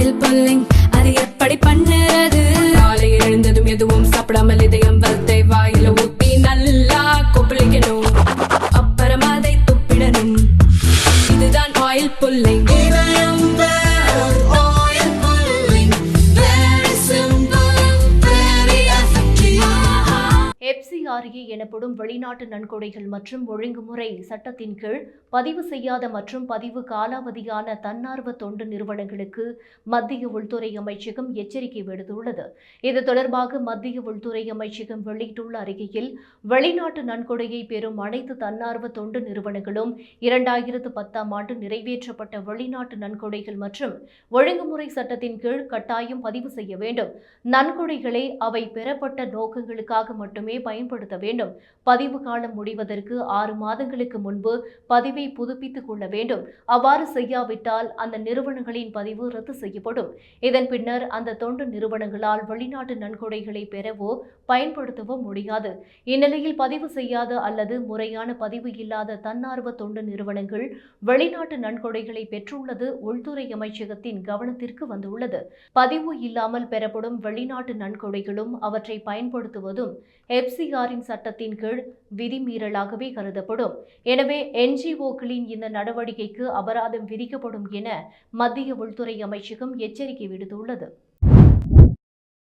Oil pulling அது எப்படி பண்ணுறது? காலையில் எழுந்ததும் எதுவும் சாப்பிடாமல் இதயம் வளத்தை வாயில ஊத்தி நல்லா கொப்பளிக்கணும், அப்புறம் அதை துப்பிடணும். இதுதான் ஆயில் புல்லிங். FCRA எனப்படும் வெளிநாட்டு நன்கொடைகள் மற்றும் ஒழுங்குமுறை சட்டத்தின் கீழ் பதிவு செய்யாத மற்றும் பதிவு காலாவதியான தன்னார்வ தொண்டு நிறுவனங்களுக்கு மத்திய உள்துறை அமைச்சகம் எச்சரிக்கை விடுத்துள்ளது. இது தொடர்பாக மத்திய உள்துறை அமைச்சகம் வெளியிட்டுள்ள அறிக்கையில், வெளிநாட்டு நன்கொடையை பெறும் அனைத்து தன்னார்வ தொண்டு நிறுவனங்களும் 2010ஆம் ஆண்டு நிறைவேற்றப்பட்ட வெளிநாட்டு நன்கொடைகள் மற்றும் ஒழுங்குமுறை சட்டத்தின் கீழ் கட்டாயம் பதிவு செய்ய வேண்டும். நன்கொடைகளை அவை பெறப்பட்ட நோக்கங்களுக்காக மட்டுமே பயன்படுத்த வேண்டும். பதிவு காலம் முடிவதற்கு 6 மாதங்களுக்கு முன்பு பதிவை புதுப்பித்துக் கொள்ள வேண்டும். அவ்வாறு செய்யாவிட்டால் அந்த நிறுவனங்களின் பதிவு ரத்து செய்யப்படும். இதன் பின்னர் அந்த தொண்டு நிறுவனங்களால் வெளிநாட்டு நன்கொடைகளை பெறவோ பயன்படுத்தவோ முடியாது. இந்நிலையில் பதிவு செய்யாத அல்லது முறையான பதிவு இல்லாத தன்னார்வ தொண்டு நிறுவனங்கள் வெளிநாட்டு நன்கொடைகளை பெற்றுள்ளது உள்துறை அமைச்சகத்தின் கவனத்திற்கு வந்துள்ளது. பதிவு இல்லாமல் பெறப்படும் வெளிநாட்டு நன்கொடைகளும் அவற்றை பயன்படுத்துவதும் FCRின் சட்டத்தின் கீழ் விதிமீறலாகவே கருதப்படும். எனவே NGOக்களின் இந்த நடவடிக்கைக்கு அபராதம் விதிக்கப்படும் என மத்திய உள்துறை அமைச்சகம் எச்சரிக்கை விடுத்துள்ளது.